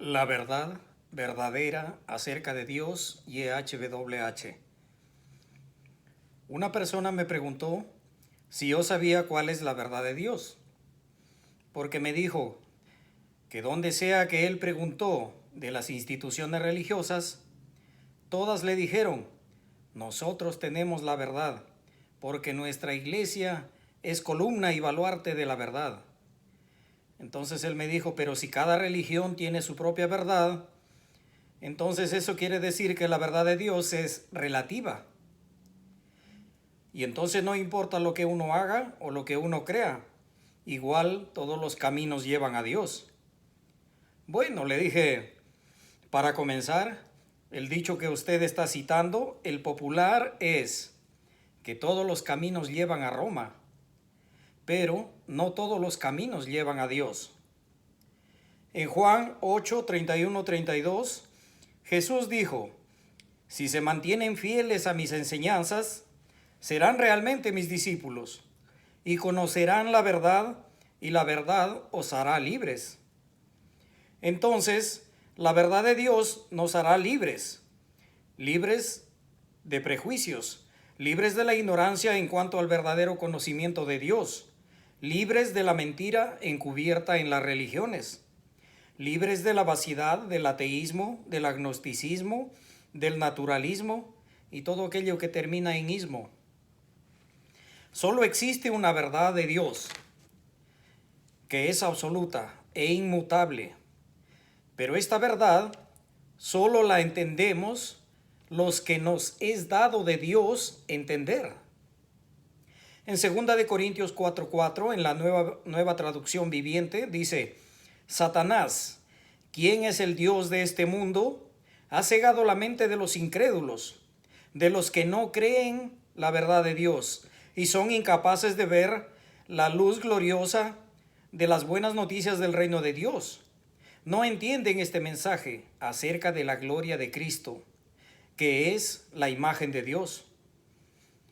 La verdad verdadera acerca de Dios y YHWH. Una persona me preguntó si yo sabía cuál es la verdad de Dios, porque me dijo que donde sea que él preguntó de las instituciones religiosas, todas le dijeron: nosotros tenemos la verdad, porque nuestra iglesia es columna y baluarte de la verdad. Entonces él me dijo: pero si cada religión tiene su propia verdad, entonces eso quiere decir que la verdad de Dios es relativa. Y entonces no importa lo que uno haga o lo que uno crea, igual todos los caminos llevan a Dios. Bueno, le dije, para comenzar, el dicho que usted está citando, el popular, es que todos los caminos llevan a Roma, pero no todos los caminos llevan a Dios. En Juan 8, 31, 32, Jesús dijo: si se mantienen fieles a mis enseñanzas, serán realmente mis discípulos y conocerán la verdad, y la verdad os hará libres. Entonces, la verdad de Dios nos hará libres, libres de prejuicios, libres de la ignorancia en cuanto al verdadero conocimiento de Dios, libres de la mentira encubierta en las religiones, libres de la vaciedad del ateísmo, del agnosticismo, del naturalismo y todo aquello que termina en ismo. Solo existe una verdad de Dios, que es absoluta e inmutable, pero esta verdad solo la entendemos los que nos es dado de Dios entender. En 2 Corintios 4:4, en la nueva traducción viviente, dice: Satanás, quien es el Dios de este mundo, ha cegado la mente de los incrédulos, de los que no creen la verdad de Dios y son incapaces de ver la luz gloriosa de las buenas noticias del reino de Dios. No entienden este mensaje acerca de la gloria de Cristo, que es la imagen de Dios.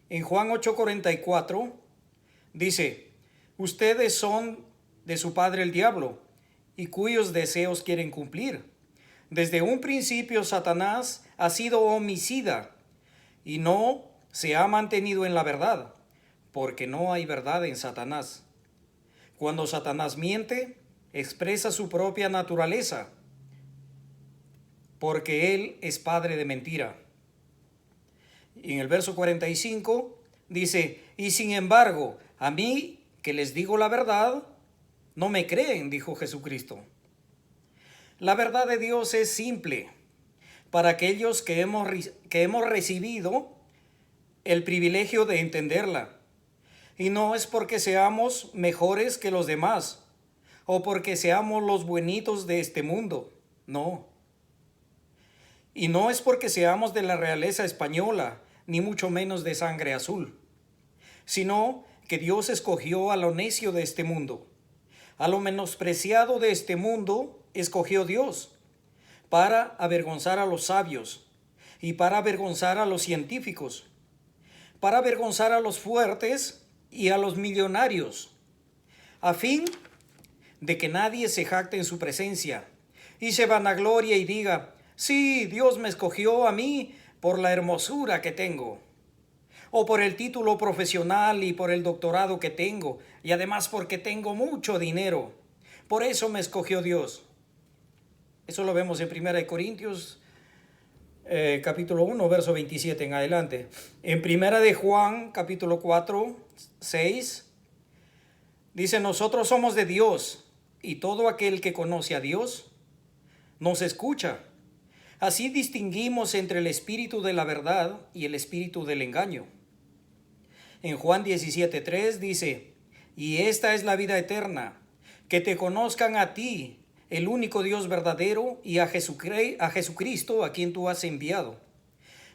En Juan 8:44 dice: ustedes son de su padre el diablo, y cuyos deseos quieren cumplir. Desde un principio Satanás ha sido homicida y no se ha mantenido en la verdad, porque no hay verdad en Satanás. Cuando Satanás miente, expresa su propia naturaleza, porque él es padre de mentira. Y en el verso 45 dice: y sin embargo, a mí que les digo la verdad, no me creen, dijo Jesucristo. La verdad de Dios es simple para aquellos que hemos recibido el privilegio de entenderla. Y no es porque seamos mejores que los demás o porque seamos los buenitos de este mundo, no. Y no es porque seamos de la realeza española, ni mucho menos de sangre azul, sino que Dios escogió a lo necio de este mundo, a lo menospreciado de este mundo escogió Dios, para avergonzar a los sabios y para avergonzar a los científicos, para avergonzar a los fuertes y a los millonarios, a fin de que nadie se jacte en su presencia y se vanaglorie y diga: sí, Dios me escogió a mí por la hermosura que tengo, o por el título profesional y por el doctorado que tengo, y además porque tengo mucho dinero. Por eso me escogió Dios. Eso lo vemos en 1 Corintios capítulo 1, verso 27 en adelante. En 1 de Juan, capítulo 4, 6, dice: nosotros somos de Dios, y todo aquel que conoce a Dios nos escucha. Así distinguimos entre el espíritu de la verdad y el espíritu del engaño. En Juan 17:3 dice: y esta es la vida eterna, que te conozcan a ti, el único Dios verdadero, y a Jesucristo, a quien tú has enviado.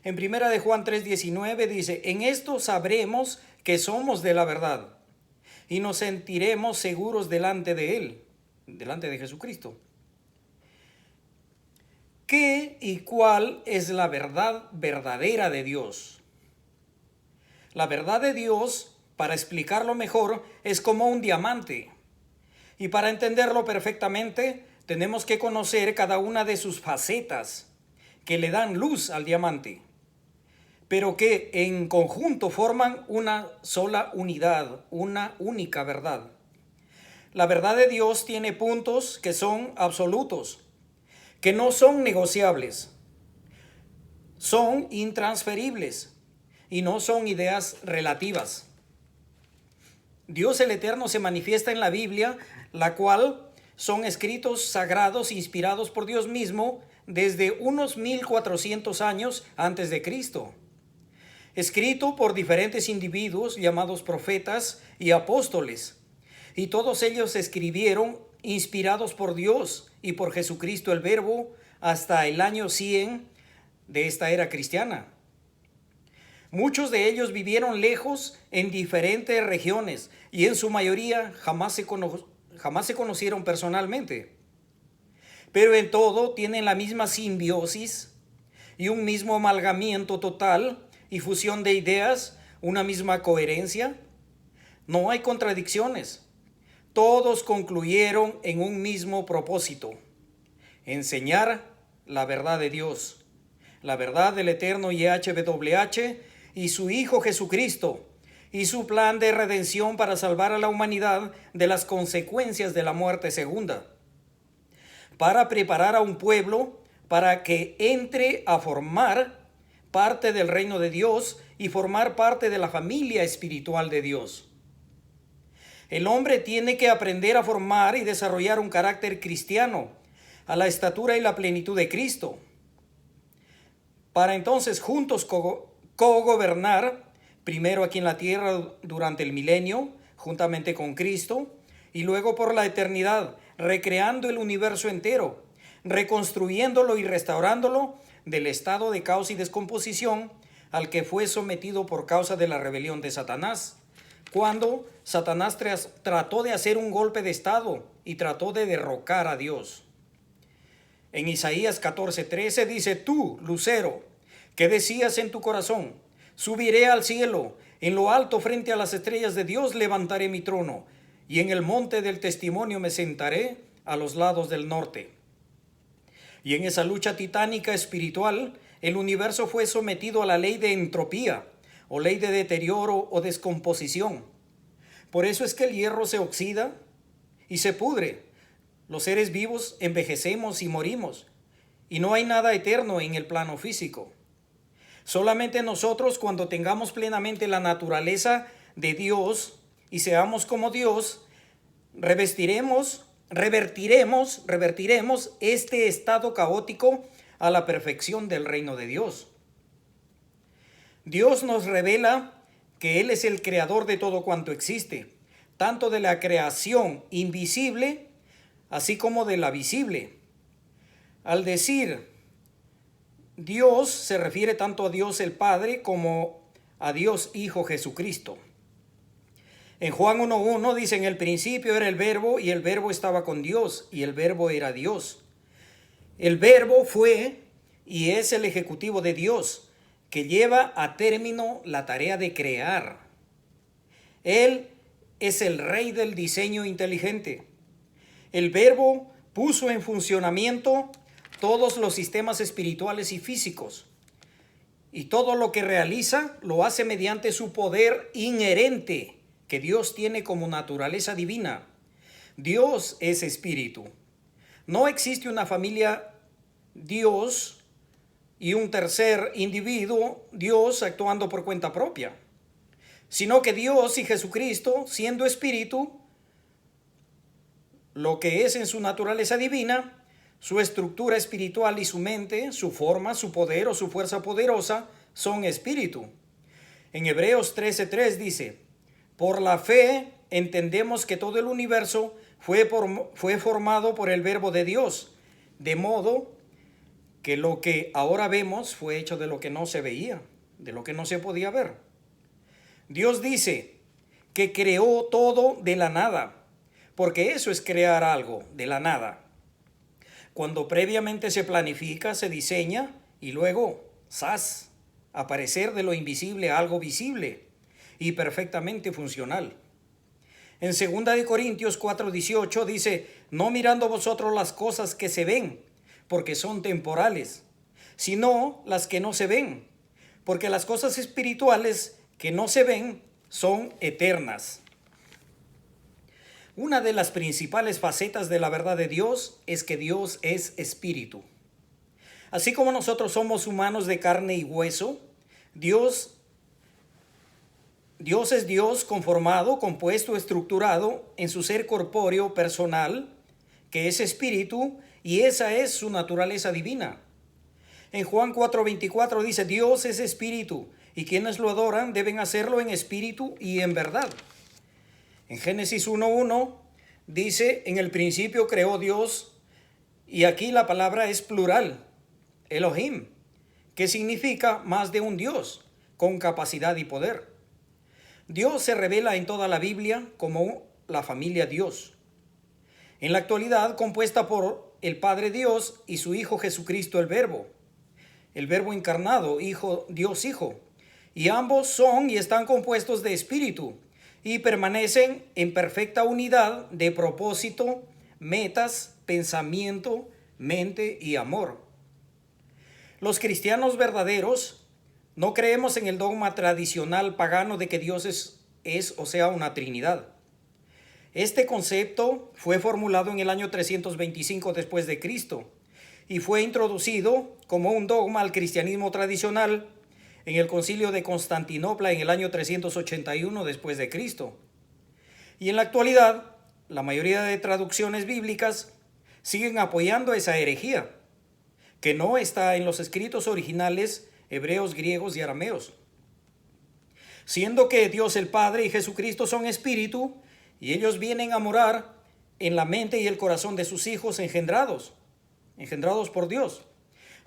En 1 de Juan 3:19 dice: en esto sabremos que somos de la verdad, y nos sentiremos seguros delante de Él, delante de Jesucristo. ¿Qué y cuál es la verdad verdadera de Dios? La verdad de Dios, para explicarlo mejor, es como un diamante. Y para entenderlo perfectamente, tenemos que conocer cada una de sus facetas que le dan luz al diamante, pero que en conjunto forman una sola unidad, una única verdad. La verdad de Dios tiene puntos que son absolutos, que no son negociables, son intransferibles y no son ideas relativas. Dios el Eterno se manifiesta en la Biblia, la cual son escritos sagrados inspirados por Dios mismo desde unos 1400 años antes de Cristo. Escrito por diferentes individuos llamados profetas y apóstoles, y todos ellos escribieron inspirados por Dios y por Jesucristo el Verbo hasta el año 100 de esta era cristiana. Muchos de ellos vivieron lejos en diferentes regiones y en su mayoría jamás se conocieron personalmente. Pero en todo tienen la misma simbiosis y un mismo amalgamiento total y fusión de ideas, una misma coherencia. No hay contradicciones. Todos concluyeron en un mismo propósito: enseñar la verdad de Dios, la verdad del eterno YHWH y su Hijo Jesucristo, y su plan de redención para salvar a la humanidad de las consecuencias de la muerte segunda, para preparar a un pueblo para que entre a formar parte del reino de Dios y formar parte de la familia espiritual de Dios. El hombre tiene que aprender a formar y desarrollar un carácter cristiano a la estatura y la plenitud de Cristo, para entonces juntos cogobernar, primero aquí en la tierra durante el milenio, juntamente con Cristo, y luego por la eternidad, recreando el universo entero, reconstruyéndolo y restaurándolo del estado de caos y descomposición al que fue sometido por causa de la rebelión de Satanás, cuando Satanás trató de hacer un golpe de estado y trató de derrocar a Dios. En Isaías 14:13 dice: tú, lucero, ¿qué decías en tu corazón? Subiré al cielo, en lo alto frente a las estrellas de Dios levantaré mi trono, y en el monte del testimonio me sentaré a los lados del norte. Y en esa lucha titánica espiritual, el universo fue sometido a la ley de entropía, o ley de deterioro o descomposición. Por eso es que el hierro se oxida y se pudre. Los seres vivos envejecemos y morimos, y no hay nada eterno en el plano físico. Solamente nosotros, cuando tengamos plenamente la naturaleza de Dios y seamos como Dios, revertiremos este estado caótico a la perfección del reino de Dios. Dios nos revela que Él es el creador de todo cuanto existe, tanto de la creación invisible, así como de la visible. Al decir Dios, se refiere tanto a Dios el Padre como a Dios Hijo Jesucristo. En Juan 1:1 dice: en el principio era el Verbo, y el Verbo estaba con Dios, y el Verbo era Dios. El Verbo fue y es el ejecutivo de Dios, que lleva a término la tarea de crear. Él es el rey del diseño inteligente. El Verbo puso en funcionamiento todos los sistemas espirituales y físicos, y todo lo que realiza lo hace mediante su poder inherente que Dios tiene como naturaleza divina. Dios es espíritu. No existe una familia Dios y un tercer individuo, Dios, actuando por cuenta propia, sino que Dios y Jesucristo, siendo espíritu, lo que es en su naturaleza divina, su estructura espiritual y su mente, su forma, su poder o su fuerza poderosa, son espíritu. En Hebreos 13:3 dice: por la fe entendemos que todo el universo fue formado por el Verbo de Dios, de modo que lo que ahora vemos fue hecho de lo que no se veía, de lo que no se podía ver. Dios dice que creó todo de la nada, porque eso es crear algo de la nada. Cuando previamente se planifica, se diseña y luego, ¡zas!, aparecer de lo invisible a algo visible y perfectamente funcional. En 2 Corintios 4:18 dice, no mirando vosotros las cosas que se ven, porque son temporales, sino las que no se ven, porque las cosas espirituales que no se ven son eternas. Una de las principales facetas de la verdad de Dios es que Dios es espíritu. Así como nosotros somos humanos de carne y hueso, Dios es Dios conformado, compuesto, estructurado en su ser corpóreo personal, que es espíritu, y esa es su naturaleza divina. En Juan 4:24 dice, Dios es espíritu, y quienes lo adoran deben hacerlo en espíritu y en verdad. En Génesis 1:1 dice, en el principio creó Dios, y aquí la palabra es plural, Elohim, que significa más de un Dios, con capacidad y poder. Dios se revela en toda la Biblia como la familia Dios. En la actualidad, compuesta por el Padre Dios y su Hijo Jesucristo el Verbo encarnado, Dios Hijo, y ambos son y están compuestos de espíritu y permanecen en perfecta unidad de propósito, metas, pensamiento, mente y amor. Los cristianos verdaderos no creemos en el dogma tradicional pagano de que Dios es o sea una Trinidad. Este concepto fue formulado en el año 325 después de Cristo y fue introducido como un dogma al cristianismo tradicional en el Concilio de Constantinopla en el año 381 después de Cristo. Y en la actualidad, la mayoría de traducciones bíblicas siguen apoyando esa herejía, que no está en los escritos originales hebreos, griegos y arameos. Siendo que Dios el Padre y Jesucristo son espíritu, y ellos vienen a morar en la mente y el corazón de sus hijos engendrados por Dios,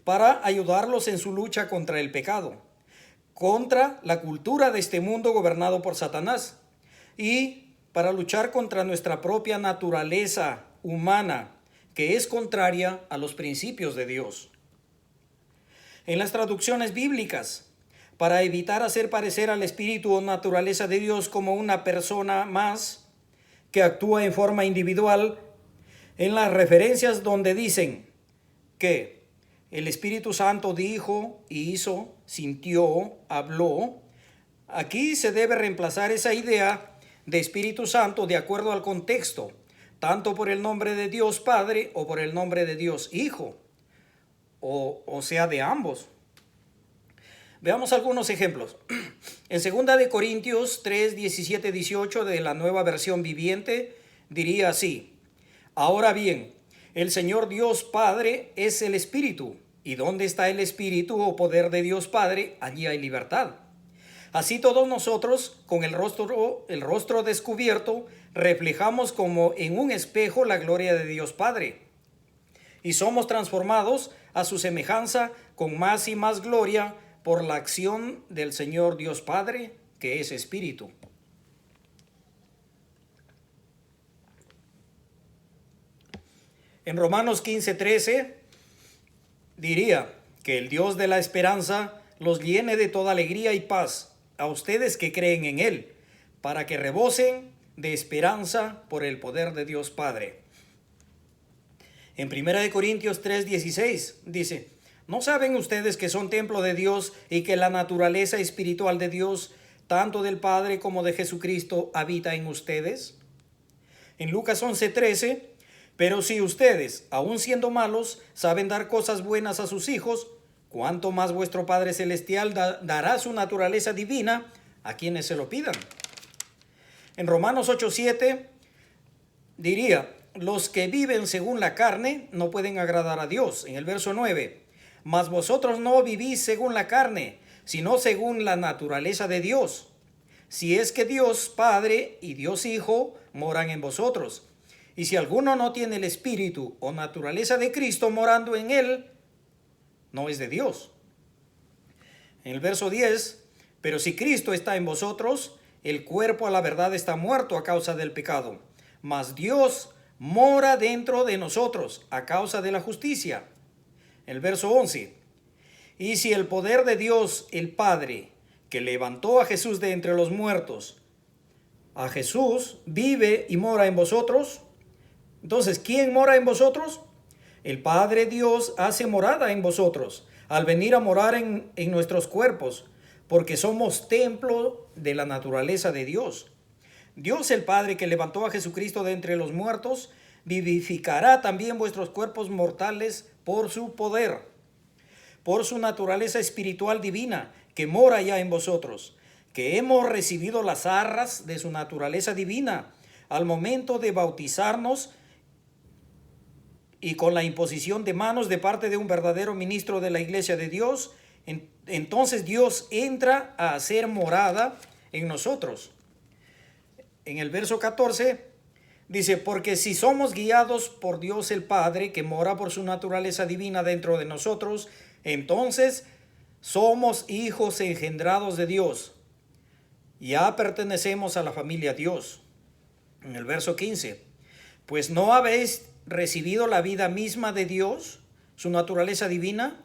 para ayudarlos en su lucha contra el pecado, contra la cultura de este mundo gobernado por Satanás, y para luchar contra nuestra propia naturaleza humana, que es contraria a los principios de Dios. En las traducciones bíblicas, para evitar hacer parecer al espíritu o naturaleza de Dios como una persona más que actúa en forma individual, en las referencias donde dicen que el Espíritu Santo dijo, hizo, sintió, habló, aquí se debe reemplazar esa idea de Espíritu Santo de acuerdo al contexto, tanto por el nombre de Dios Padre o por el nombre de Dios Hijo, o sea, de ambos. Veamos algunos ejemplos. En 2 Corintios 3, 17, 18 de la Nueva Versión Viviente diría así: ahora bien, el Señor Dios Padre es el Espíritu, y donde está el Espíritu o poder de Dios Padre, allí hay libertad. Así todos nosotros, con el rostro descubierto, reflejamos como en un espejo la gloria de Dios Padre, y somos transformados a su semejanza con más y más gloria por la acción del Señor Dios Padre, que es Espíritu. En Romanos 15:13 diría que el Dios de la esperanza los llene de toda alegría y paz a ustedes que creen en Él, para que rebosen de esperanza por el poder de Dios Padre. En 1 Corintios 3:16 dice: ¿no saben ustedes que son templo de Dios y que la naturaleza espiritual de Dios, tanto del Padre como de Jesucristo, habita en ustedes? En Lucas 11:13: pero si ustedes, aun siendo malos, saben dar cosas buenas a sus hijos, ¿cuánto más vuestro Padre Celestial dará su naturaleza divina a quienes se lo pidan? En Romanos 8:7 diría: los que viven según la carne no pueden agradar a Dios. En el verso 9: mas vosotros no vivís según la carne, sino según la naturaleza de Dios. Si es que Dios Padre y Dios Hijo moran en vosotros. Y si alguno no tiene el espíritu o naturaleza de Cristo morando en él, no es de Dios. En el verso 10: pero si Cristo está en vosotros, el cuerpo a la verdad está muerto a causa del pecado, mas Dios mora dentro de nosotros a causa de la justicia. El verso 11: y si el poder de Dios el Padre, que levantó a Jesús de entre los muertos, a Jesús, vive y mora en vosotros. Entonces, ¿quién mora en vosotros? El Padre Dios hace morada en vosotros al venir a morar en nuestros cuerpos, porque somos templo de la naturaleza de Dios. Dios el Padre, que levantó a Jesucristo de entre los muertos, vivificará también vuestros cuerpos mortales por su poder, por su naturaleza espiritual divina, que mora ya en vosotros, que hemos recibido las arras de su naturaleza divina al momento de bautizarnos, y con la imposición de manos de parte de un verdadero ministro de la Iglesia de Dios, entonces Dios entra a hacer morada en nosotros. En el verso 14 dice, porque si somos guiados por Dios el Padre, que mora por su naturaleza divina dentro de nosotros, entonces somos hijos engendrados de Dios. Ya pertenecemos a la familia de Dios. En el verso 15, pues no habéis recibido la vida misma de Dios, su naturaleza divina,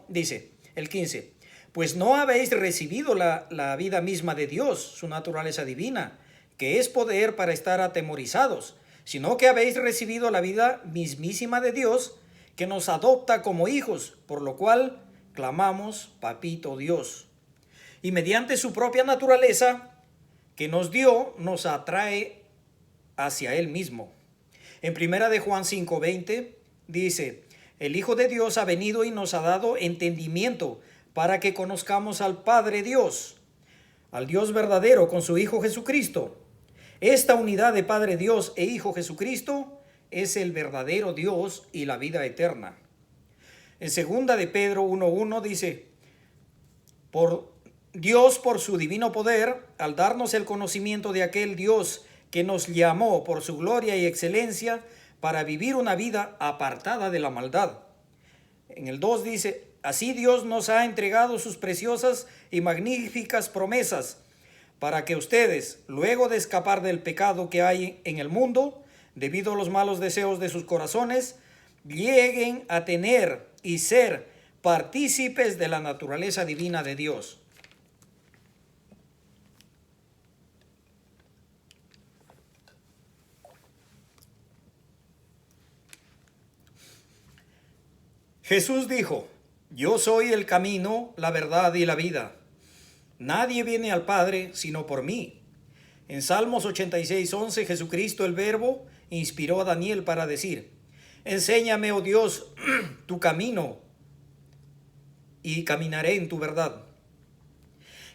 dice el 15, pues no habéis recibido la vida misma de Dios, su naturaleza divina, que es poder para estar atemorizados, sino que habéis recibido la vida mismísima de Dios, que nos adopta como hijos, por lo cual clamamos, Papito Dios. Y mediante su propia naturaleza que nos dio, nos atrae hacia Él mismo. En primera de Juan 5:20 dice, el Hijo de Dios ha venido y nos ha dado entendimiento para que conozcamos al Padre Dios, al Dios verdadero con su Hijo Jesucristo. Esta unidad de Padre Dios e Hijo Jesucristo es el verdadero Dios y la vida eterna. En segunda de Pedro 1:1 dice, Dios por su divino poder, al darnos el conocimiento de aquel Dios que nos llamó por su gloria y excelencia para vivir una vida apartada de la maldad. En el 2 dice, así Dios nos ha entregado sus preciosas y magníficas promesas para que ustedes, luego de escapar del pecado que hay en el mundo, debido a los malos deseos de sus corazones, lleguen a tener y ser partícipes de la naturaleza divina de Dios. Jesús dijo, yo soy el camino, la verdad y la vida. Nadie viene al Padre sino por mí. En Salmos 86:11, Jesucristo el Verbo inspiró a Daniel para decir, enséñame, oh Dios, tu camino y caminaré en tu verdad.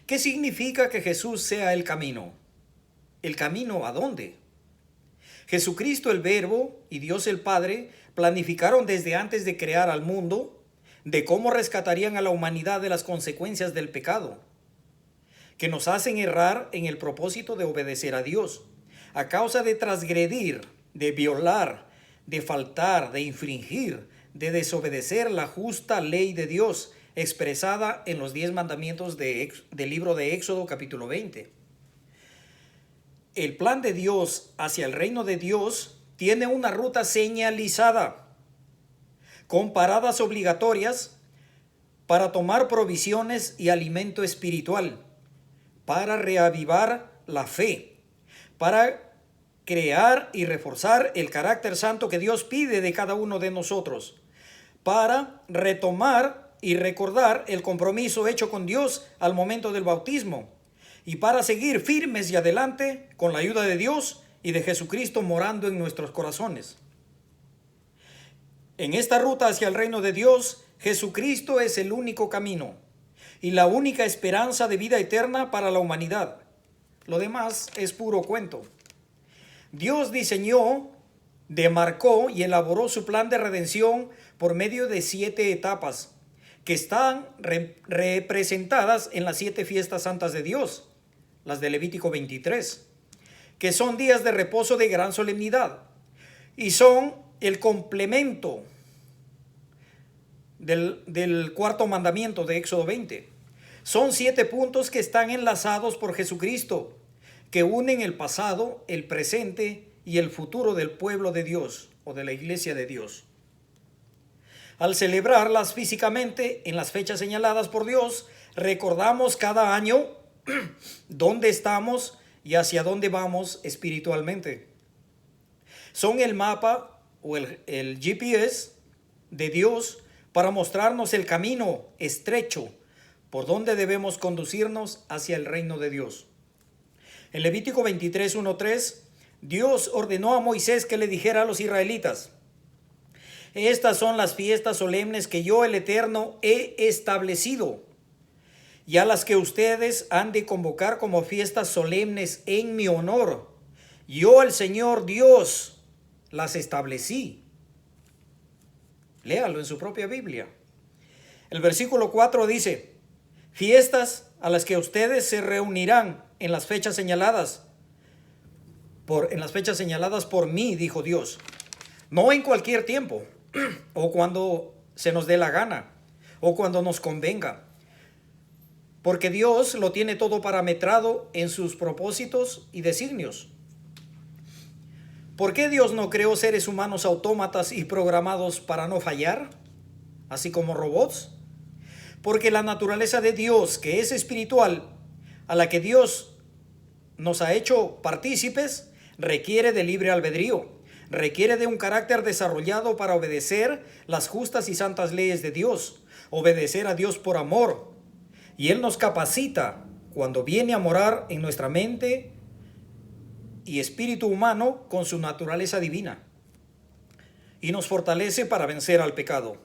¿Qué significa que Jesús sea el camino? ¿El camino a dónde? Jesucristo el Verbo y Dios el Padre planificaron desde antes de crear al mundo de cómo rescatarían a la humanidad de las consecuencias del pecado, que nos hacen errar en el propósito de obedecer a Dios, a causa de transgredir, de violar, de faltar, de infringir, de desobedecer la justa ley de Dios expresada en los 10 mandamientos del libro de Éxodo capítulo 20. El plan de Dios hacia el reino de Dios tiene una ruta señalizada, con paradas obligatorias para tomar provisiones y alimento espiritual, para reavivar la fe, para crear y reforzar el carácter santo que Dios pide de cada uno de nosotros, para retomar y recordar el compromiso hecho con Dios al momento del bautismo, y para seguir firmes y adelante con la ayuda de Dios y de Jesucristo morando en nuestros corazones. En esta ruta hacia el reino de Dios, Jesucristo es el único camino y la única esperanza de vida eterna para la humanidad. Lo demás es puro cuento. Dios diseñó, demarcó y elaboró su plan de redención por medio de 7 etapas que están representadas en las 7 fiestas santas de Dios, las de Levítico 23, que son días de reposo de gran solemnidad y son el complemento del cuarto mandamiento de Éxodo 20. Son 7 puntos que están enlazados por Jesucristo, que unen el pasado, el presente y el futuro del pueblo de Dios o de la iglesia de Dios. Al celebrarlas físicamente en las fechas señaladas por Dios, recordamos cada año dónde estamos y hacia dónde vamos espiritualmente. Son el mapa o el GPS de Dios para mostrarnos el camino estrecho por donde debemos conducirnos hacia el reino de Dios. En Levítico 23, 1-3, Dios ordenó a Moisés que le dijera a los israelitas: estas son las fiestas solemnes que yo, el Eterno, he establecido, y a las que ustedes han de convocar como fiestas solemnes en mi honor. Yo, el Señor Dios, las establecí. Léalo en su propia Biblia. El versículo 4 dice: fiestas a las que ustedes se reunirán en las fechas señaladas por mí, dijo Dios. No en cualquier tiempo, o cuando se nos dé la gana, o cuando nos convenga. Porque Dios lo tiene todo parametrado en sus propósitos y designios. ¿Por qué Dios no creó seres humanos autómatas y programados para no fallar, así como robots? Porque la naturaleza de Dios, que es espiritual, a la que Dios nos ha hecho partícipes, requiere de libre albedrío, requiere de un carácter desarrollado para obedecer las justas y santas leyes de Dios, obedecer a Dios por amor. Y Él nos capacita cuando viene a morar en nuestra mente y espíritu humano con su naturaleza divina, y nos fortalece para vencer al pecado.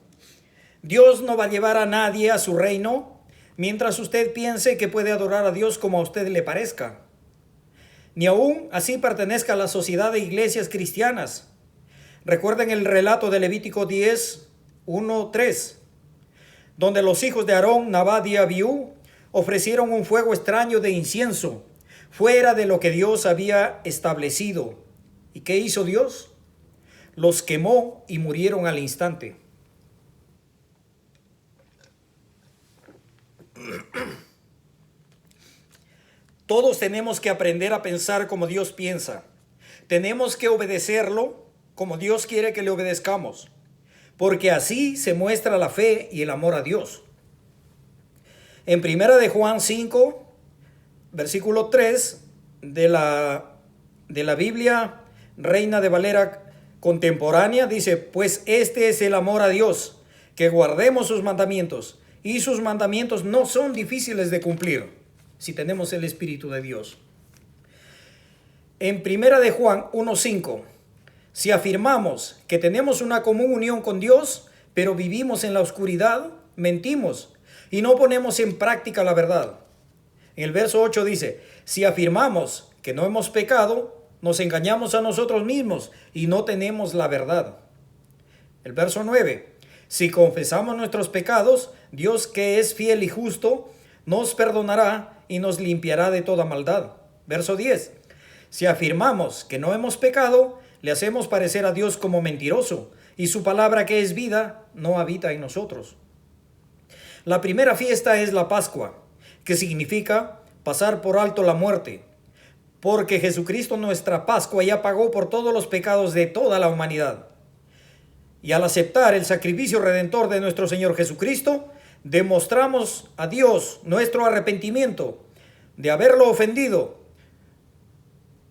Dios no va a llevar a nadie a su reino mientras usted piense que puede adorar a Dios como a usted le parezca, ni aún así pertenezca a la sociedad de iglesias cristianas. Recuerden el relato de Levítico 10, 1-3, donde los hijos de Aarón, Nadab y Abiú, ofrecieron un fuego extraño de incienso, fuera de lo que Dios había establecido. ¿Y qué hizo Dios? Los quemó y murieron al instante. Todos tenemos que aprender a pensar como Dios piensa. Tenemos que obedecerlo como Dios quiere que le obedezcamos, porque así se muestra la fe y el amor a Dios. En 1 de Juan 5, versículo 3 de la Biblia Reina de Valera contemporánea, dice: pues este es el amor a Dios, que guardemos sus mandamientos, y sus mandamientos no son difíciles de cumplir si tenemos el Espíritu de Dios. En 1 de Juan 1:5, si afirmamos que tenemos una común unión con Dios, pero vivimos en la oscuridad, mentimos y no ponemos en práctica la verdad. En el verso 8 dice: si afirmamos que no hemos pecado, nos engañamos a nosotros mismos y no tenemos la verdad. El verso 9: si confesamos nuestros pecados, Dios, que es fiel y justo, nos perdonará y nos limpiará de toda maldad. Verso 10: si afirmamos que no hemos pecado, le hacemos parecer a Dios como mentiroso, y su palabra, que es vida, no habita en nosotros. La primera fiesta es la Pascua, que significa pasar por alto la muerte, porque Jesucristo, nuestra Pascua, ya pagó por todos los pecados de toda la humanidad. Y al aceptar el sacrificio redentor de nuestro Señor Jesucristo, demostramos a Dios nuestro arrepentimiento de haberlo ofendido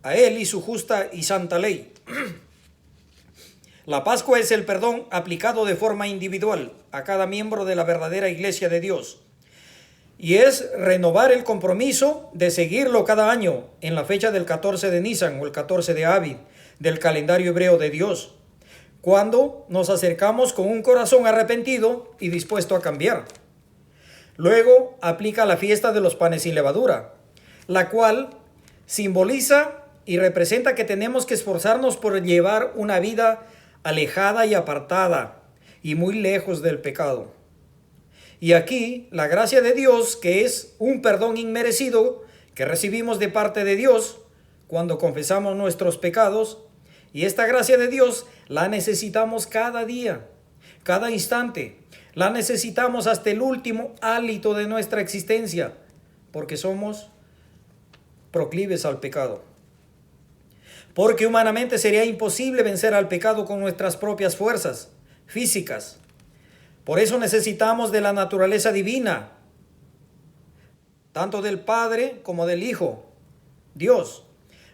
a Él y su justa y santa ley. La Pascua es el perdón aplicado de forma individual a cada miembro de la verdadera iglesia de Dios, y es renovar el compromiso de seguirlo cada año en la fecha del 14 de Nisan o el 14 de Abib del calendario hebreo de Dios, cuando nos acercamos con un corazón arrepentido y dispuesto a cambiar. Luego aplica la fiesta de los panes sin levadura, la cual simboliza y representa que tenemos que esforzarnos por llevar una vida alejada y apartada y muy lejos del pecado. Y aquí la gracia de Dios, que es un perdón inmerecido que recibimos de parte de Dios cuando confesamos nuestros pecados, y esta gracia de Dios la necesitamos cada día, cada instante. La necesitamos hasta el último hálito de nuestra existencia, porque somos proclives al pecado. Porque humanamente sería imposible vencer al pecado con nuestras propias fuerzas físicas. Por eso necesitamos de la naturaleza divina tanto del Padre como del Hijo, Dios,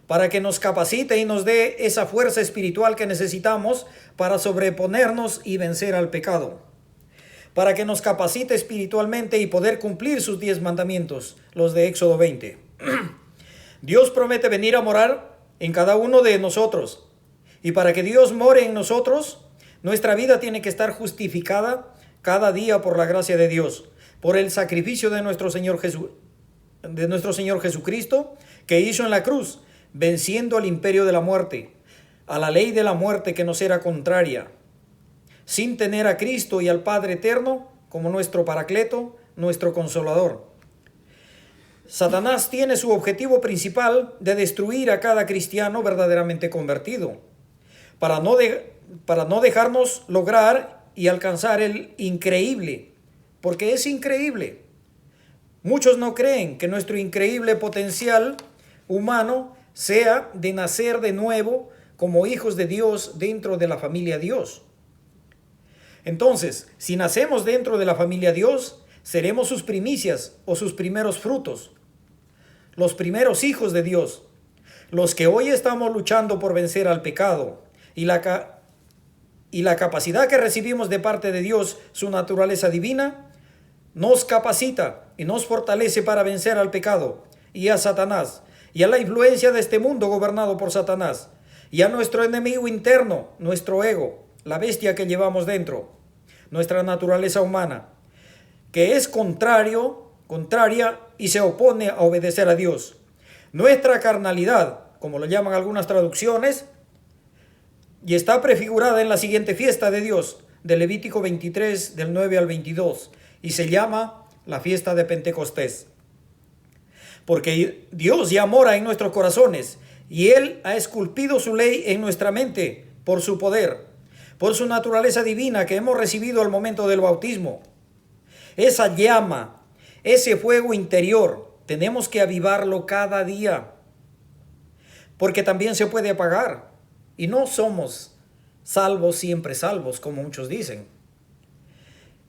para que nos capacite y nos dé esa fuerza espiritual que necesitamos para sobreponernos y vencer al pecado. Para que nos capacite espiritualmente y poder cumplir sus 10 mandamientos, los de Éxodo 20. Dios promete venir a morar en cada uno de nosotros. Y para que Dios more en nosotros, nuestra vida tiene que estar justificada cada día por la gracia de Dios, por el sacrificio de nuestro Señor Jesucristo, que hizo en la cruz, venciendo al imperio de la muerte, a la ley de la muerte que nos era contraria, sin tener a Cristo y al Padre eterno como nuestro Paracleto, nuestro Consolador. Satanás tiene su objetivo principal de destruir a cada cristiano verdaderamente convertido, para no dejarnos lograr y alcanzar el increíble, porque es increíble. Muchos no creen que nuestro increíble potencial humano sea de nacer de nuevo como hijos de Dios dentro de la familia Dios. Entonces, si nacemos dentro de la familia Dios, seremos sus primicias o sus primeros frutos, los primeros hijos de Dios, los que hoy estamos luchando por vencer al pecado y la capacidad que recibimos de parte de Dios, su naturaleza divina, nos capacita y nos fortalece para vencer al pecado y a Satanás y a la influencia de este mundo gobernado por Satanás y a nuestro enemigo interno, nuestro ego, la bestia que llevamos dentro, nuestra naturaleza humana, que es contraria y se opone a obedecer a Dios. Nuestra carnalidad, como lo llaman algunas traducciones, y está prefigurada en la siguiente fiesta de Dios, de Levítico 23, del 9 al 22, y se llama la fiesta de Pentecostés. Porque Dios ya mora en nuestros corazones, y Él ha esculpido su ley en nuestra mente por su poder, por su naturaleza divina que hemos recibido al momento del bautismo. Esa llama, ese fuego interior, tenemos que avivarlo cada día, porque también se puede apagar. Y no somos salvos, siempre salvos, como muchos dicen.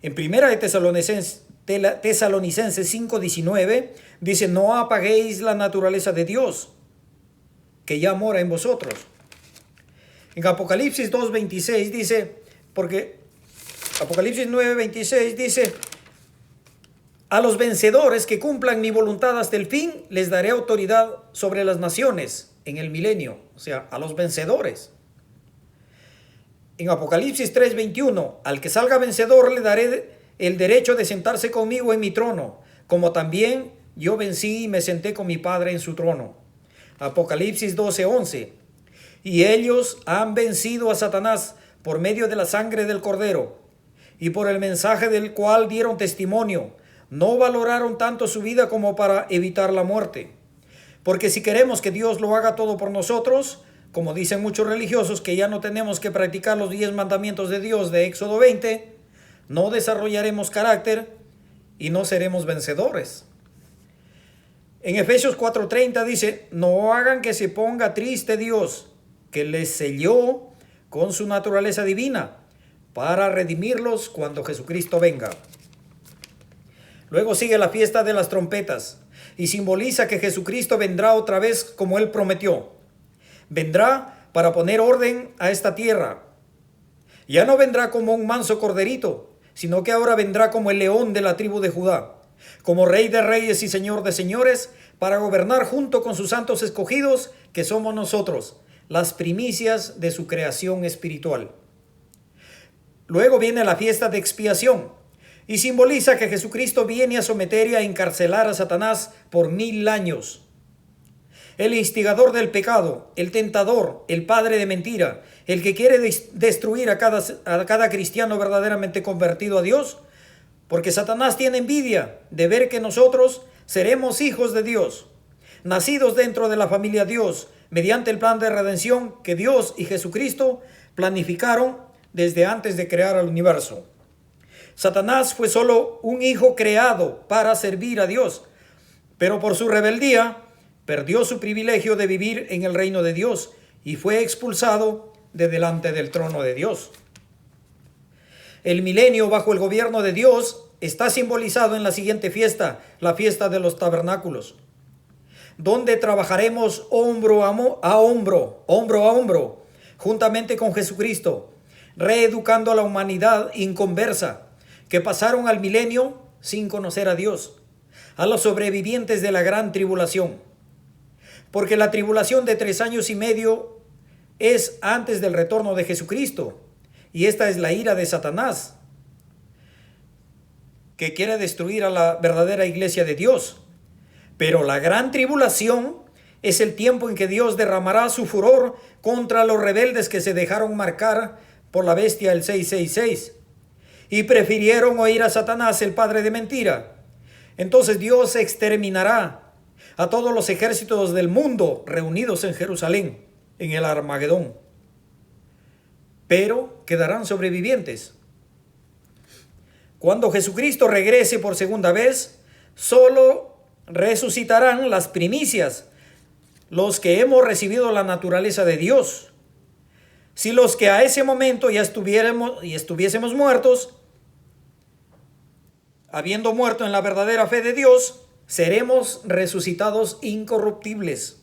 En 1 de Tesalonicenses 5:19 dice: no apaguéis la naturaleza de Dios, que ya mora en vosotros. En Apocalipsis 2:26 dice, porque Apocalipsis 9:26 dice: a los vencedores que cumplan mi voluntad hasta el fin, les daré autoridad sobre las naciones en el milenio, o sea, a los vencedores. En Apocalipsis 3:21, al que salga vencedor le daré el derecho de sentarse conmigo en mi trono, como también yo vencí y me senté con mi Padre en su trono. Apocalipsis 12:11, y ellos han vencido a Satanás por medio de la sangre del Cordero y por el mensaje del cual dieron testimonio. No valoraron tanto su vida como para evitar la muerte. Porque si queremos que Dios lo haga todo por nosotros, como dicen muchos religiosos que ya no tenemos que practicar los 10 mandamientos de Dios de Éxodo 20, no desarrollaremos carácter y no seremos vencedores. En Efesios 4:30 dice: no hagan que se ponga triste Dios, que les selló con su naturaleza divina, para redimirlos cuando Jesucristo venga. Luego sigue la fiesta de las trompetas, y simboliza que Jesucristo vendrá otra vez como Él prometió. Vendrá para poner orden a esta tierra. Ya no vendrá como un manso corderito, sino que ahora vendrá como el león de la tribu de Judá, como Rey de reyes y Señor de señores, para gobernar junto con sus santos escogidos, que somos nosotros, las primicias de su creación espiritual. Luego viene la fiesta de expiación, y simboliza que Jesucristo viene a someter y a encarcelar a Satanás por 1000 años. El instigador del pecado, el tentador, el padre de mentira, el que quiere destruir a cada cristiano verdaderamente convertido a Dios, porque Satanás tiene envidia de ver que nosotros seremos hijos de Dios, nacidos dentro de la familia Dios, mediante el plan de redención que Dios y Jesucristo planificaron desde antes de crear el universo. Satanás fue solo un hijo creado para servir a Dios, pero por su rebeldía perdió su privilegio de vivir en el reino de Dios y fue expulsado de delante del trono de Dios. El milenio bajo el gobierno de Dios está simbolizado en la siguiente fiesta, la fiesta de los tabernáculos, donde trabajaremos hombro a hombro, juntamente con Jesucristo, reeducando a la humanidad inconversa, que pasaron al milenio sin conocer a Dios, a los sobrevivientes de la gran tribulación. Porque la tribulación de 3 años y medio es antes del retorno de Jesucristo, y esta es la ira de Satanás, que quiere destruir a la verdadera iglesia de Dios. Pero la gran tribulación es el tiempo en que Dios derramará su furor contra los rebeldes que se dejaron marcar por la bestia del 666 y prefirieron oír a Satanás, el padre de mentira. Entonces Dios exterminará a todos los ejércitos del mundo reunidos en Jerusalén, en el Armagedón. Pero quedarán sobrevivientes. Cuando Jesucristo regrese por segunda vez, solo resucitarán las primicias, los que hemos recibido la naturaleza de Dios. Si los que a ese momento ya estuviésemos muertos, habiendo muerto en la verdadera fe de Dios, seremos resucitados incorruptibles,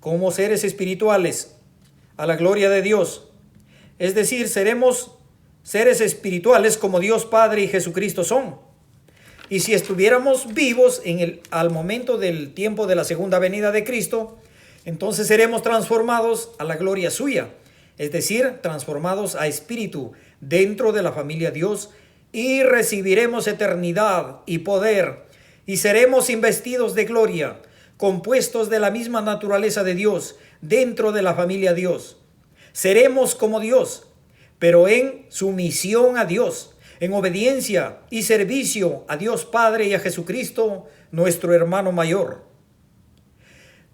como seres espirituales, a la gloria de Dios. Es decir, seremos seres espirituales como Dios Padre y Jesucristo son. Y si estuviéramos vivos al momento del tiempo de la segunda venida de Cristo, entonces seremos transformados a la gloria suya, es decir, transformados a espíritu dentro de la familia Dios, y recibiremos eternidad y poder, y seremos investidos de gloria, compuestos de la misma naturaleza de Dios dentro de la familia Dios. Seremos como Dios, pero en sumisión a Dios, en obediencia y servicio a Dios Padre y a Jesucristo, nuestro hermano mayor.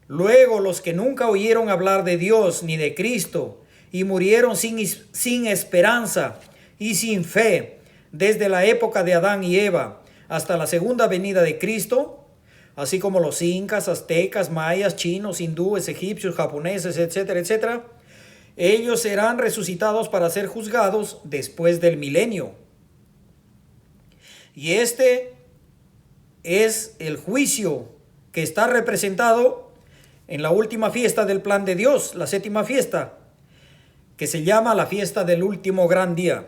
Luego los que nunca oyeron hablar de Dios ni de Cristo y murieron sin esperanza y sin fe desde la época de Adán y Eva hasta la segunda venida de Cristo, así como los incas, aztecas, mayas, chinos, hindúes, egipcios, japoneses, etcétera, etcétera, ellos serán resucitados para ser juzgados después del milenio. Y este es el juicio que está representado en la última fiesta del plan de Dios, la séptima fiesta, que se llama la fiesta del último gran día.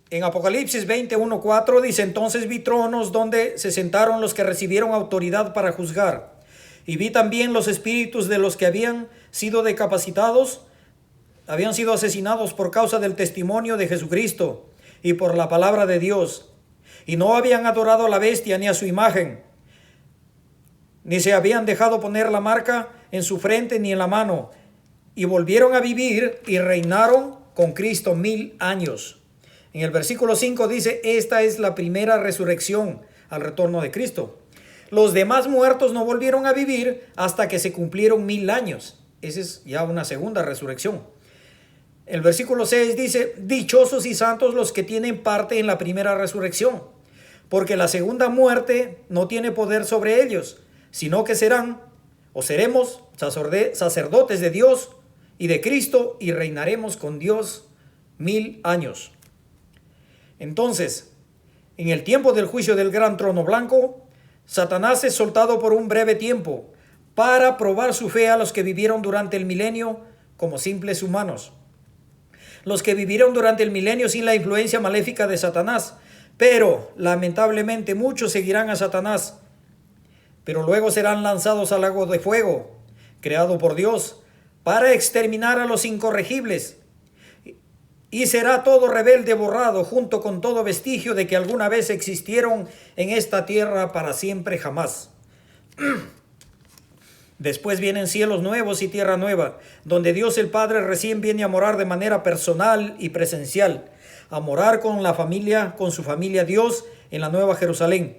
En Apocalipsis 21:4 dice: entonces vi tronos donde se sentaron los que recibieron autoridad para juzgar. Y vi también los espíritus de los que habían sido decapacitados, habían sido asesinados por causa del testimonio de Jesucristo y por la palabra de Dios. Y no habían adorado a la bestia ni a su imagen, ni se habían dejado poner la marca en su frente ni en la mano. Y volvieron a vivir y reinaron con Cristo 1000 años. En el versículo 5 dice: esta es la primera resurrección al retorno de Cristo. Los demás muertos no volvieron a vivir hasta que se cumplieron 1000 años. Esa es ya una segunda resurrección. El versículo 6 dice: dichosos y santos los que tienen parte en la primera resurrección, porque la segunda muerte no tiene poder sobre ellos, sino que serán o seremos sacerdotes de Dios y de Cristo, y reinaremos con Dios 1000 años. Entonces, en el tiempo del juicio del gran trono blanco, Satanás es soltado por un breve tiempo para probar su fe a los que vivieron durante el milenio como simples humanos. Los que vivieron durante el milenio sin la influencia maléfica de Satanás, pero lamentablemente muchos seguirán a Satanás, pero luego serán lanzados al lago de fuego, creado por Dios, para exterminar a los incorregibles. Y será todo rebelde borrado junto con todo vestigio de que alguna vez existieron en esta tierra para siempre jamás. Después vienen cielos nuevos y tierra nueva, donde Dios el Padre recién viene a morar de manera personal y presencial, a morar con la familia, con su familia Dios en la Nueva Jerusalén.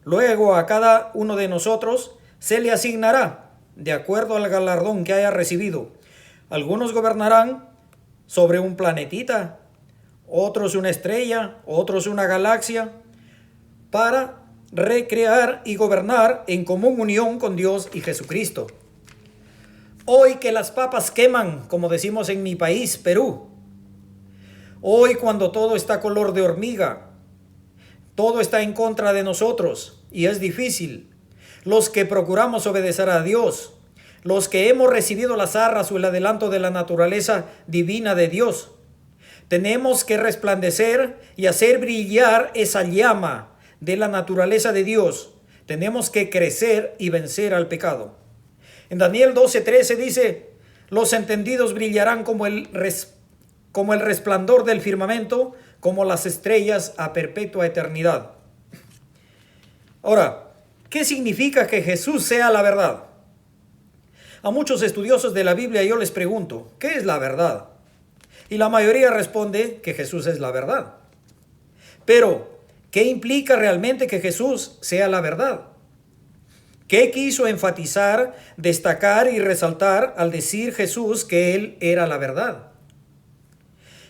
Luego a cada uno de nosotros se le asignará de acuerdo al galardón que haya recibido. Algunos gobernarán sobre un planetita, otros una estrella, otros una galaxia, para recrear y gobernar en común unión con Dios y Jesucristo. Hoy que las papas queman, como decimos en mi país, Perú, Hoy, cuando todo está color de hormiga, todo está en contra de nosotros y es difícil. Los que procuramos obedecer a Dios, los que hemos recibido las arras o el adelanto de la naturaleza divina de Dios, tenemos que resplandecer y hacer brillar esa llama de la naturaleza de Dios. Tenemos que crecer y vencer al pecado. En Daniel 12:13 dice, los entendidos brillarán como el resplandor del firmamento, como las estrellas a perpetua eternidad. Ahora, ¿qué significa que Jesús sea la verdad? A muchos estudiosos de la Biblia yo les pregunto, ¿qué es la verdad? Y la mayoría responde que Jesús es la verdad. Pero, ¿qué implica realmente que Jesús sea la verdad? ¿Qué quiso enfatizar, destacar y resaltar al decir Jesús que Él era la verdad?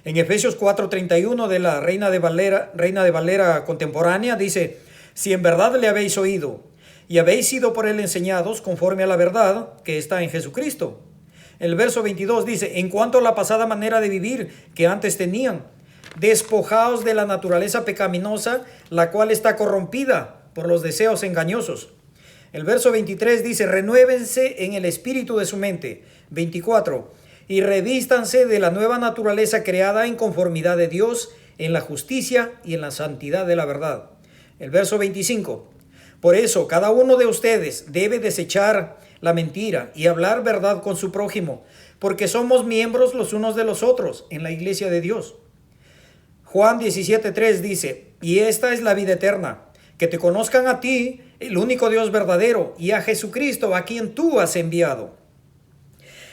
En Efesios 4:31 de la Reina de Valera contemporánea dice, si en verdad le habéis oído y habéis sido por Él enseñados conforme a la verdad que está en Jesucristo. El verso 22 dice, en cuanto a la pasada manera de vivir que antes tenían, despojaos de la naturaleza pecaminosa, la cual está corrompida por los deseos engañosos. El verso 23 dice, renuévense en el espíritu de su mente. 24, y revístanse de la nueva naturaleza creada en conformidad de Dios, en la justicia y en la santidad de la verdad. El verso 25, por eso cada uno de ustedes debe desechar la mentira y hablar verdad con su prójimo, porque somos miembros los unos de los otros en la iglesia de Dios. Juan 17:3 dice, y esta es la vida eterna, que te conozcan a ti, el único Dios verdadero, y a Jesucristo, a quien tú has enviado.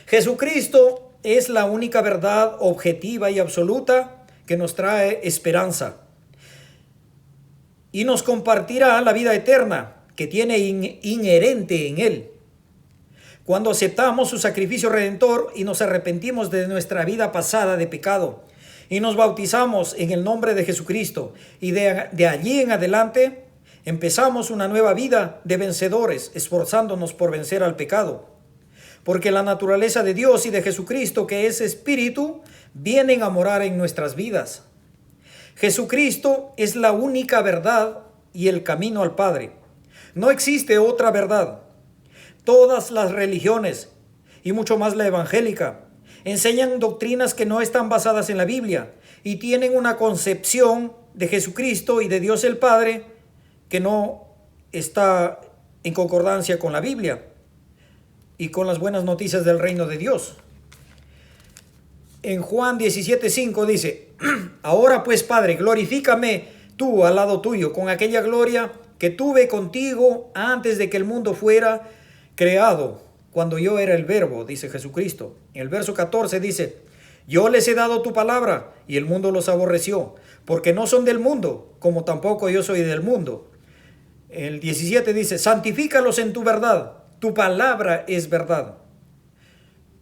Jesucristo es la única verdad objetiva y absoluta que nos trae esperanza y nos compartirá la vida eterna que tiene inherente en Él. Cuando aceptamos su sacrificio redentor y nos arrepentimos de nuestra vida pasada de pecado y nos bautizamos en el nombre de Jesucristo y de allí en adelante empezamos una nueva vida de vencedores, esforzándonos por vencer al pecado. Porque la naturaleza de Dios y de Jesucristo, que es Espíritu, vienen a morar en nuestras vidas. Jesucristo es la única verdad y el camino al Padre. No existe otra verdad. Todas las religiones, y mucho más la evangélica, enseñan doctrinas que no están basadas en la Biblia y tienen una concepción de Jesucristo y de Dios el Padre que no está en concordancia con la Biblia y con las buenas noticias del reino de Dios. En Juan 17:5 dice, ahora pues, Padre, glorifícame tú al lado tuyo con aquella gloria que tuve contigo antes de que el mundo fuera creado, cuando yo era el Verbo, dice Jesucristo. En el verso 14 dice, yo les he dado tu palabra y el mundo los aborreció, porque no son del mundo, como tampoco yo soy del mundo. El 17 dice, santifícalos en tu verdad, tu palabra es verdad.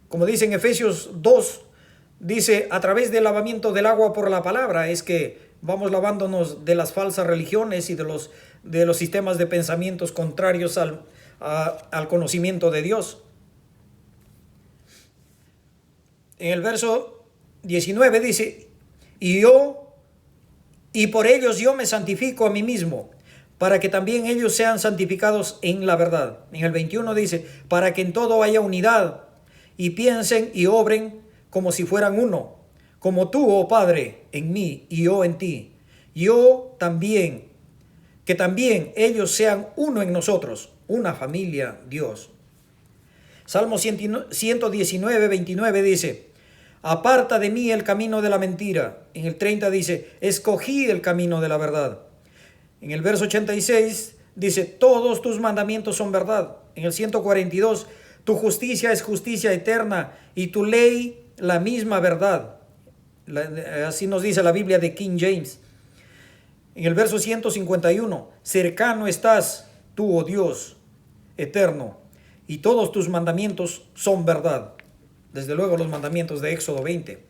Como dice en Efesios 2, dice, a través del lavamiento del agua por la palabra, es que vamos lavándonos de las falsas religiones y de los sistemas de pensamientos contrarios al conocimiento de Dios. En el verso 19 dice, y por ellos yo me santifico a mí mismo, para que también ellos sean santificados en la verdad. En el 21 dice, para que en todo haya unidad, y piensen y obren como si fueran uno, como tú, oh Padre, en mí y yo en ti. Yo también, que también ellos sean uno en nosotros, una familia, Dios. Salmo 119, 29 dice, aparta de mí el camino de la mentira. En el 30 dice, escogí el camino de la verdad. En el verso 86 dice, todos tus mandamientos son verdad. En el 142, tu justicia es justicia eterna y tu ley la misma verdad. Así nos dice la Biblia de King James. En el verso 151, cercano estás tú, oh Dios eterno, y todos tus mandamientos son verdad. Desde luego los mandamientos de Éxodo 20.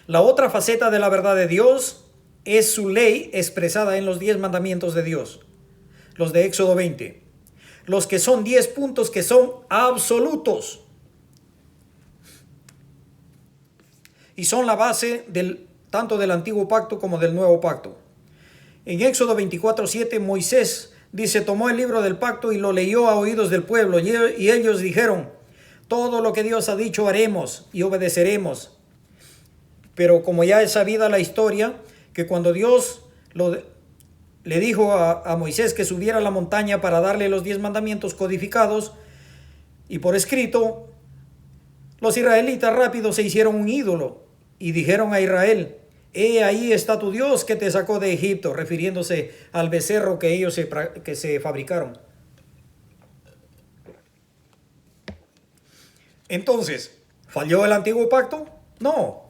La otra faceta de la verdad de Dios es su ley expresada en los 10 mandamientos de Dios, los de Éxodo 20. Los que son 10 puntos que son absolutos y son la base tanto del antiguo pacto como del nuevo pacto. En Éxodo 24:7, Moisés dice, tomó el libro del pacto y lo leyó a oídos del pueblo, y ellos dijeron, todo lo que Dios ha dicho haremos y obedeceremos. Pero como ya es sabida la historia, que cuando Dios le dijo a Moisés que subiera a la montaña para darle los 10 mandamientos codificados y por escrito, los israelitas rápido se hicieron un ídolo y dijeron a Israel, ahí está tu Dios que te sacó de Egipto, refiriéndose al becerro que ellos se fabricaron. Entonces, ¿falló el antiguo pacto? No.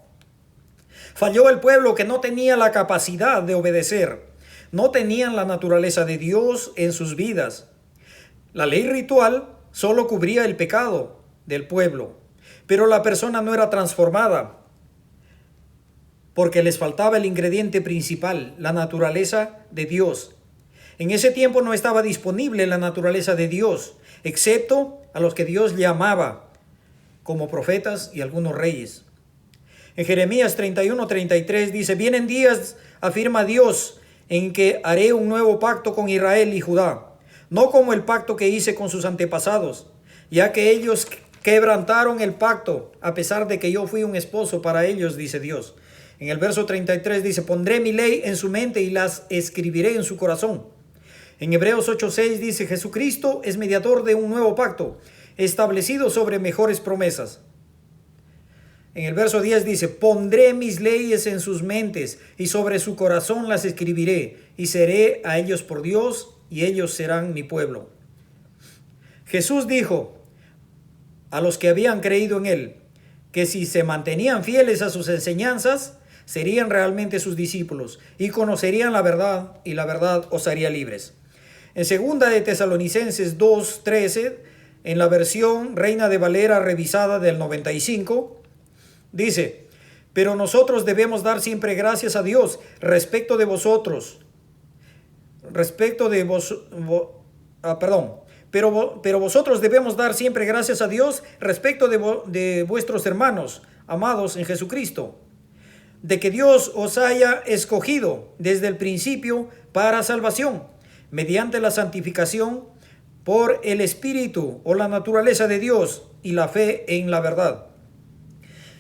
Falló el pueblo que no tenía la capacidad de obedecer. No tenían la naturaleza de Dios en sus vidas. La ley ritual solo cubría el pecado del pueblo, pero la persona no era transformada porque les faltaba el ingrediente principal, la naturaleza de Dios. En ese tiempo no estaba disponible la naturaleza de Dios, excepto a los que Dios llamaba como profetas y algunos reyes. En Jeremías 31:33 dice, vienen días, afirma Dios, en que haré un nuevo pacto con Israel y Judá, no como el pacto que hice con sus antepasados, ya que ellos quebrantaron el pacto, a pesar de que yo fui un esposo para ellos, dice Dios. En el verso 33 dice, pondré mi ley en su mente y las escribiré en su corazón. En Hebreos 8:6 dice, Jesucristo es mediador de un nuevo pacto, establecido sobre mejores promesas. En el verso 10 dice, pondré mis leyes en sus mentes y sobre su corazón las escribiré y seré a ellos por Dios y ellos serán mi pueblo. Jesús dijo a los que habían creído en él que si se mantenían fieles a sus enseñanzas, serían realmente sus discípulos y conocerían la verdad y la verdad os haría libres. En 2 de Tesalonicenses 2:13, en la versión Reina de Valera revisada del 95, dice, pero nosotros debemos dar siempre gracias a Dios respecto de vosotros. Pero vosotros debemos dar siempre gracias a Dios respecto de vuestros hermanos, amados en Jesucristo, de que Dios os haya escogido desde el principio para salvación, mediante la santificación por el Espíritu o la naturaleza de Dios y la fe en la verdad.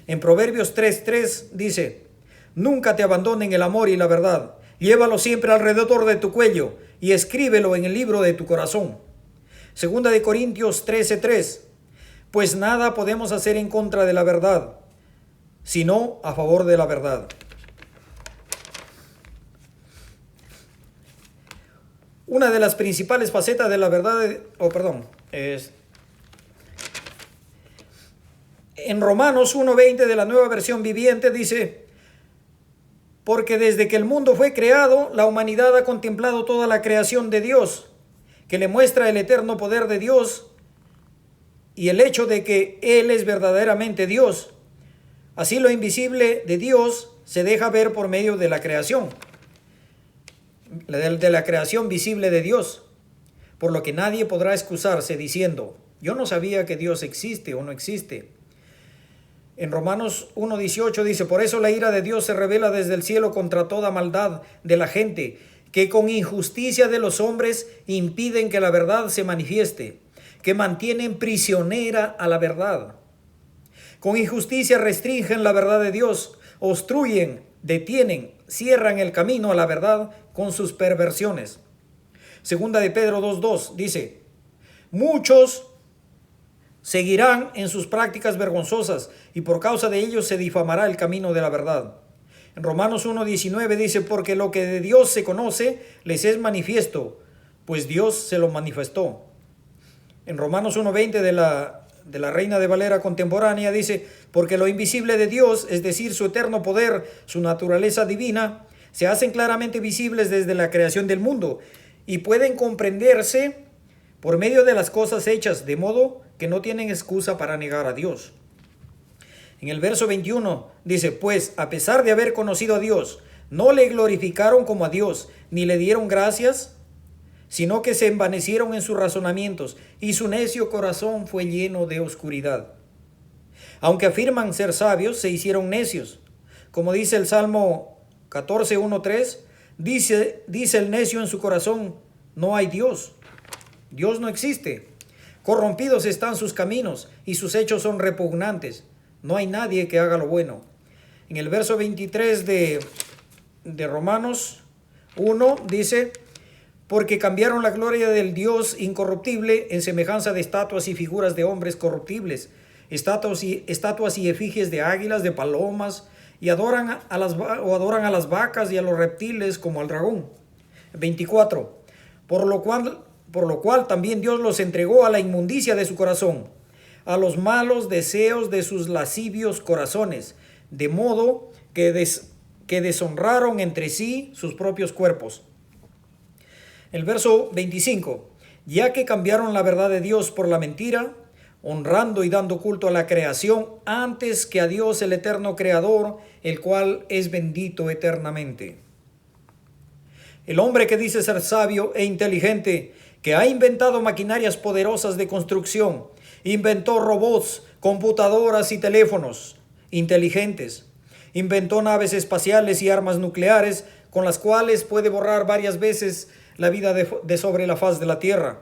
En Proverbios 3:3 dice, nunca te abandonen el amor y la verdad, llévalo siempre alrededor de tu cuello y escríbelo en el libro de tu corazón. 2 de Corintios 13:3, pues nada podemos hacer en contra de la verdad, sino a favor de la verdad. Una de las principales facetas de la verdad, es en Romanos 1:20 de la Nueva Versión Viviente dice, porque desde que el mundo fue creado, la humanidad ha contemplado toda la creación de Dios, que le muestra el eterno poder de Dios y el hecho de que Él es verdaderamente Dios. Así lo invisible de Dios se deja ver por medio de la creación, de la creación visible de Dios, por lo que nadie podrá excusarse diciendo, yo no sabía que Dios existe o no existe. En Romanos 1:18 dice, por eso la ira de Dios se revela desde el cielo contra toda maldad de la gente, que con injusticia de los hombres impiden que la verdad se manifieste, que mantienen prisionera a la verdad. Con injusticia restringen la verdad de Dios, obstruyen, detienen, cierran el camino a la verdad con sus perversiones. Segunda de Pedro 2:2 dice, muchos seguirán en sus prácticas vergonzosas y por causa de ellos se difamará el camino de la verdad. En Romanos 1:19 dice, porque lo que de Dios se conoce les es manifiesto, pues Dios se lo manifestó. En Romanos 1:20 de la Reina de Valera contemporánea dice, porque lo invisible de Dios, es decir, su eterno poder, su naturaleza divina, se hacen claramente visibles desde la creación del mundo y pueden comprenderse por medio de las cosas hechas, de modo que no tienen excusa para negar a Dios. En el verso 21 dice, pues a pesar de haber conocido a Dios, no le glorificaron como a Dios, ni le dieron gracias, sino que se envanecieron en sus razonamientos, y su necio corazón fue lleno de oscuridad. Aunque afirman ser sabios, se hicieron necios. Como dice el Salmo 14:1-3, dice el necio en su corazón, no hay Dios. Dios no existe. Corrompidos están sus caminos y sus hechos son repugnantes. No hay nadie que haga lo bueno. En el verso 23 de Romanos 1 dice, porque cambiaron la gloria del Dios incorruptible en semejanza de estatuas y figuras de hombres corruptibles, estatuas y efigies de águilas, de palomas, y adoran a las vacas y a los reptiles como al dragón. 24. Por lo cual también Dios los entregó a la inmundicia de su corazón, a los malos deseos de sus lascivios corazones, de modo que deshonraron entre sí sus propios cuerpos. El verso 25. Ya que cambiaron la verdad de Dios por la mentira, honrando y dando culto a la creación antes que a Dios el eterno Creador, el cual es bendito eternamente. El hombre que dice ser sabio e inteligente, que ha inventado maquinarias poderosas de construcción, inventó robots, computadoras y teléfonos inteligentes, inventó naves espaciales y armas nucleares con las cuales puede borrar varias veces la vida de sobre la faz de la Tierra.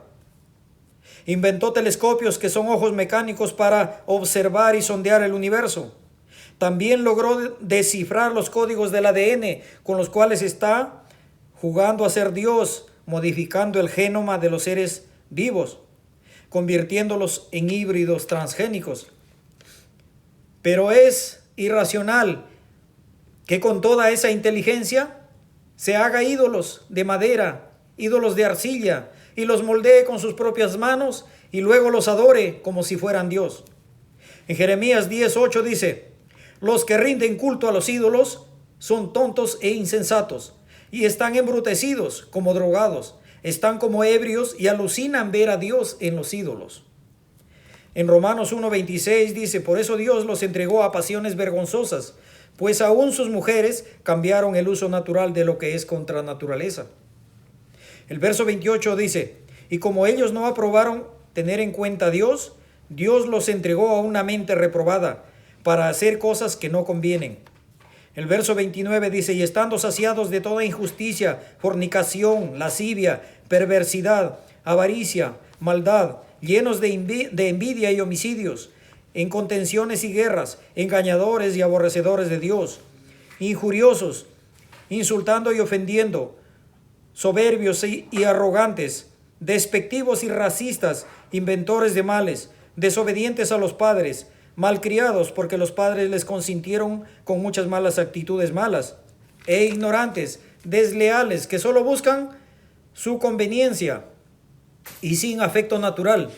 Inventó telescopios que son ojos mecánicos para observar y sondear el universo. También logró descifrar los códigos del ADN con los cuales está jugando a ser Dios, modificando el genoma de los seres vivos, convirtiéndolos en híbridos transgénicos. Pero es irracional que con toda esa inteligencia se haga ídolos de madera, ídolos de arcilla, y los moldee con sus propias manos y luego los adore como si fueran Dios. En Jeremías 10:8 dice, los que rinden culto a los ídolos son tontos e insensatos y están embrutecidos como drogados, están como ebrios y alucinan ver a Dios en los ídolos. En Romanos 1:26 dice, por eso Dios los entregó a pasiones vergonzosas, pues aún sus mujeres cambiaron el uso natural de lo que es contra naturaleza. El verso 28 dice, y como ellos no aprobaron tener en cuenta a Dios, Dios los entregó a una mente reprobada para hacer cosas que no convienen. El verso 29 dice, y estando saciados de toda injusticia, fornicación, lascivia, perversidad, avaricia, maldad, llenos de envidia y homicidios, en contenciones y guerras, engañadores y aborrecedores de Dios, injuriosos, insultando y ofendiendo, soberbios y arrogantes, despectivos y racistas, inventores de males, desobedientes a los padres, malcriados porque los padres les consintieron con muchas malas actitudes malas, e ignorantes, desleales, que solo buscan su conveniencia y sin afecto natural,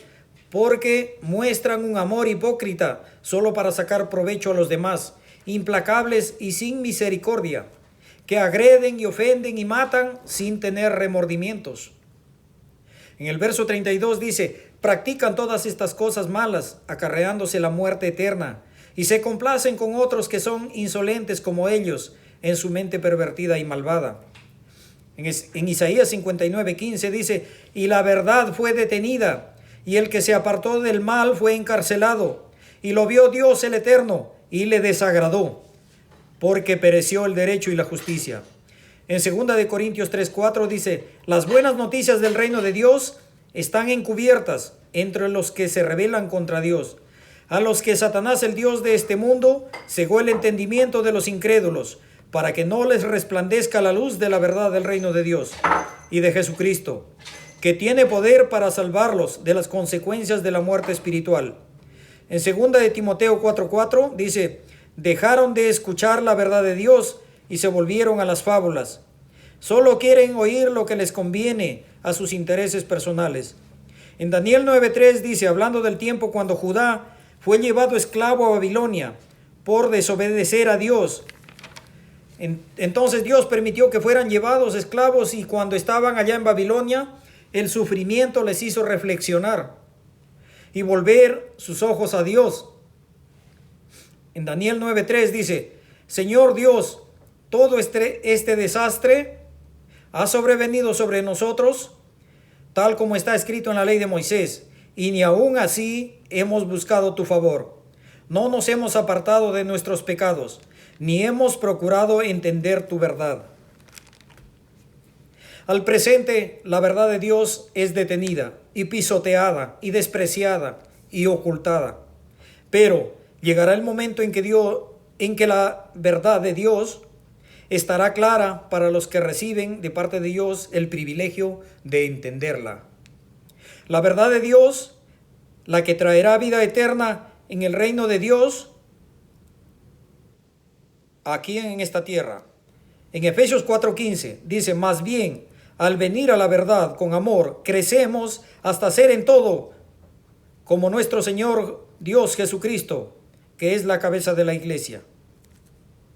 porque muestran un amor hipócrita solo para sacar provecho a los demás, implacables y sin misericordia, que agreden y ofenden y matan sin tener remordimientos. En el verso 32 dice, practican todas estas cosas malas, acarreándose la muerte eterna, y se complacen con otros que son insolentes como ellos, en su mente pervertida y malvada. En Isaías 59:15 dice, y la verdad fue detenida, y el que se apartó del mal fue encarcelado, y lo vio Dios el Eterno, y le desagradó, porque pereció el derecho y la justicia. En 2 Corintios 3:4 dice, las buenas noticias del reino de Dios están encubiertas entre los que se rebelan contra Dios, a los que Satanás, el Dios de este mundo, cegó el entendimiento de los incrédulos, para que no les resplandezca la luz de la verdad del reino de Dios y de Jesucristo, que tiene poder para salvarlos de las consecuencias de la muerte espiritual. En 2 Timoteo 4:4 dice, dejaron de escuchar la verdad de Dios y se volvieron a las fábulas. Solo quieren oír lo que les conviene a sus intereses personales. En Daniel 9:3 dice, hablando del tiempo cuando Judá fue llevado esclavo a Babilonia por desobedecer a Dios. Entonces Dios permitió que fueran llevados esclavos y cuando estaban allá en Babilonia, el sufrimiento les hizo reflexionar y volver sus ojos a Dios. En Daniel 9:3 dice, Señor Dios, todo este desastre ha sobrevenido sobre nosotros, tal como está escrito en la ley de Moisés, y ni aún así hemos buscado tu favor. No nos hemos apartado de nuestros pecados, ni hemos procurado entender tu verdad. Al presente, la verdad de Dios es detenida y pisoteada y despreciada y ocultada. Pero llegará el momento en que la verdad de Dios estará clara para los que reciben de parte de Dios el privilegio de entenderla. La verdad de Dios, la que traerá vida eterna en el reino de Dios, aquí en esta tierra. En Efesios 4:15 dice, más bien, al venir a la verdad con amor, crecemos hasta ser en todo como nuestro Señor Dios Jesucristo, que es la cabeza de la iglesia.